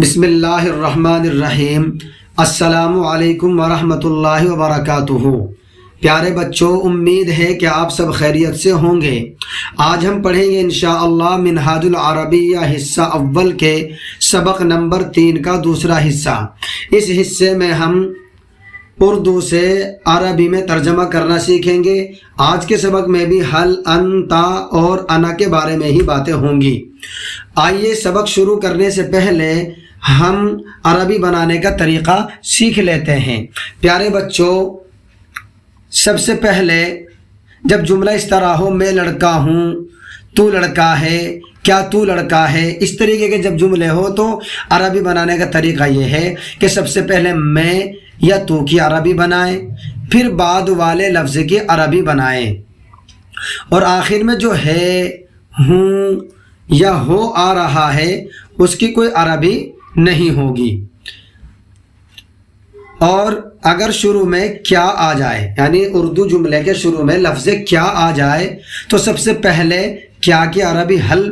بسم اللہ الرحمن الرحیم۔ السلام علیکم ورحمۃ اللہ وبرکاتہ۔ پیارے بچوں، امید ہے کہ آپ سب خیریت سے ہوں گے۔ آج ہم پڑھیں گے انشاءاللہ منہاج العربیہ حصہ اول کے سبق نمبر 3 کا دوسرا حصہ۔ اس حصے میں ہم اردو سے عربی میں ترجمہ کرنا سیکھیں گے۔ آج کے سبق میں بھی حل، انتا اور انا کے بارے میں ہی باتیں ہوں گی۔ آئیے سبق شروع کرنے سے پہلے ہم عربی بنانے کا طریقہ سیکھ لیتے ہیں۔ پیارے بچوں، سب سے پہلے جب جملہ اس طرح ہو، میں لڑکا ہوں، تو لڑکا ہے، کیا تو لڑکا ہے، اس طریقے کے جب جملے ہو تو عربی بنانے کا طریقہ یہ ہے کہ سب سے پہلے میں یا تو کی عربی بنائیں، پھر بعد والے لفظ کی عربی بنائیں، اور آخر میں جو ہے، ہوں یا ہو آ رہا ہے اس کی کوئی عربی نہیں ہوگی۔ اور اگر شروع میں کیا آ جائے، یعنی اردو جملے کے شروع میں لفظ کیا آ جائے تو سب سے پہلے کیا کی عربی حل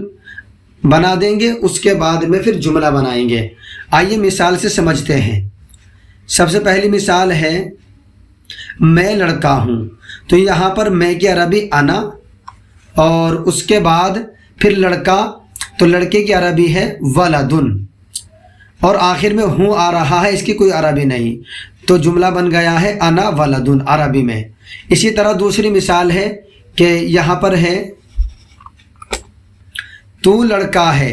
بنا دیں گے، اس کے بعد میں پھر جملہ بنائیں گے۔ آئیے مثال سے سمجھتے ہیں۔ سب سے پہلی مثال ہے میں لڑکا ہوں، تو یہاں پر میں کی عربی انا، اور اس کے بعد پھر لڑکا، تو لڑکے کی عربی ہے ولدن، اور آخر میں ہوں آ رہا ہے، اس کی کوئی عربی نہیں، تو جملہ بن گیا ہے انا ولدن عربی میں۔ اسی طرح دوسری مثال ہے کہ یہاں پر ہے تو لڑکا ہے،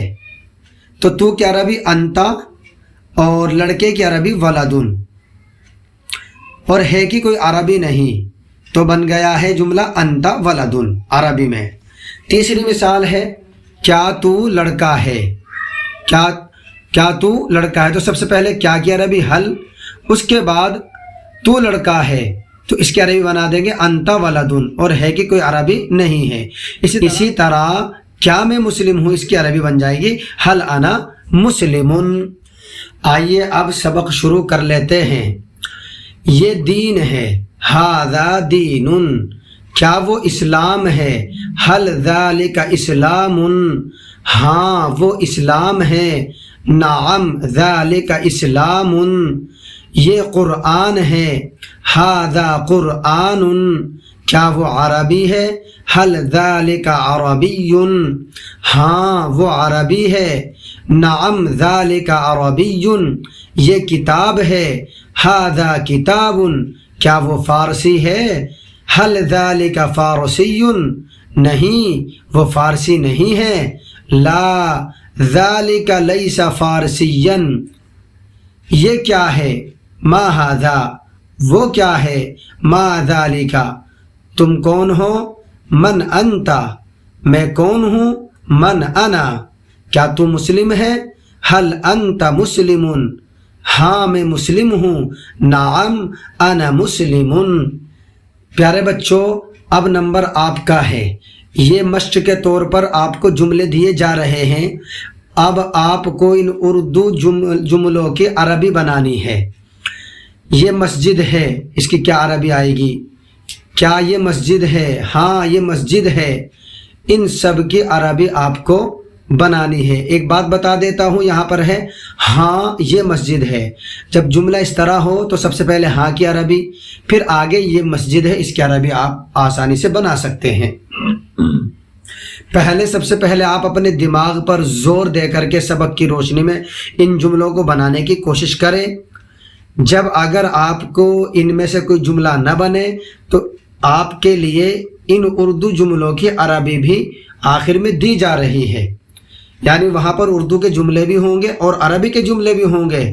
تو تو کی عربی انتا اور لڑکے کی عربی ولدن، اور ہے کی کوئی عربی نہیں، تو بن گیا ہے جملہ انتا ولدن عربی میں۔ تیسری مثال ہے کیا تو لڑکا ہے، کیا تو لڑکا ہے، تو سب سے پہلے کیا کی عربی حل، اس کے بعد تو لڑکا ہے تو اس کی عربی بنا دیں گے انتا ولدن، اور ہے کی کوئی عربی نہیں ہے۔ اسی طرح کیا میں مسلم ہوں، اس کی عربی بن جائے گی حل انا مسلمن۔ آئیے اب سبق شروع کر لیتے ہیں۔ یہ دین ہے، ھذا دین، کیا وہ اسلام ہے، حل ذالک اسلام، ہاں وہ اسلام ہے، نعم ذالک اسلام، یہ قرآن ہے، ھذا قرآن، کیا وہ عربی ہے، حل ذالک عربی، ہاں وہ عربی ہے، نعم ذالک عربی، یہ کتاب ہے، ھذا کتاب، کیا وہ فارسی ہے، حل ذالک فارسی، نہیں وہ فارسی نہیں ہے، لا ذالک لیس فارسیا، یہ کیا ہے، ما ھذا وہ کیا ہے، ما ذالک تم کون ہو، من انت میں کون ہوں، من انا کیا تو مسلم ہے، حل انت مسلم ہاں میں مسلم ہوں، نعم انا مسلم۔ پیارے بچوں، اب نمبر آپ کا ہے۔ یہ مشق کے طور پر آپ کو جملے دیے جا رہے ہیں، اب آپ کو ان اردو جملوں کی عربی بنانی ہے۔ یہ مسجد ہے، اس کی کیا عربی آئے گی، کیا یہ مسجد ہے، ہاں یہ مسجد ہے، ان سب کی عربی آپ کو بنانی ہے۔ ایک بات بتا دیتا ہوں، یہاں پر ہے ہاں یہ مسجد ہے، جب جملہ اس طرح ہو تو سب سے پہلے ہاں کی عربی، پھر آگے یہ مسجد ہے، اس کی عربی آپ آسانی سے بنا سکتے ہیں۔ سب سے پہلے آپ اپنے دماغ پر زور دے کر کے سبق کی روشنی میں ان جملوں کو بنانے کی کوشش کریں۔ جب اگر آپ کو ان میں سے کوئی جملہ نہ بنے تو آپ کے لیے ان اردو جملوں کی عربی بھی آخر میں دی جا رہی ہے، یعنی وہاں پر اردو کے جملے بھی ہوں گے اور عربی کے جملے بھی ہوں گے،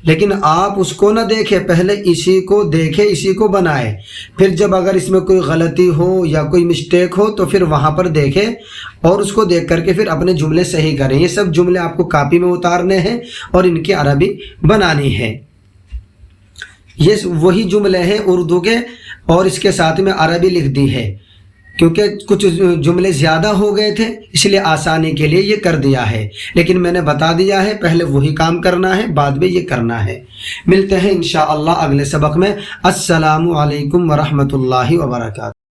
لیکن آپ اس کو نہ دیکھیں، پہلے اسی کو دیکھیں، اسی کو بنائیں، پھر جب اگر اس میں کوئی غلطی ہو یا کوئی مسٹیک ہو تو پھر وہاں پر دیکھیں اور اس کو دیکھ کر کے پھر اپنے جملے صحیح کریں۔ یہ سب جملے آپ کو کاپی میں اتارنے ہیں اور ان کی عربی بنانی ہے۔ یہ وہی جملے ہیں اردو کے، اور اس کے ساتھ میں عربی لکھ دی ہے، کیونکہ کچھ جملے زیادہ ہو گئے تھے اس لیے آسانی کے لیے یہ کر دیا ہے، لیکن میں نے بتا دیا ہے پہلے وہی کام کرنا ہے، بعد میں یہ کرنا ہے۔ ملتے ہیں انشاءاللہ اگلے سبق میں۔ السلام علیکم ورحمۃ اللہ وبرکاتہ۔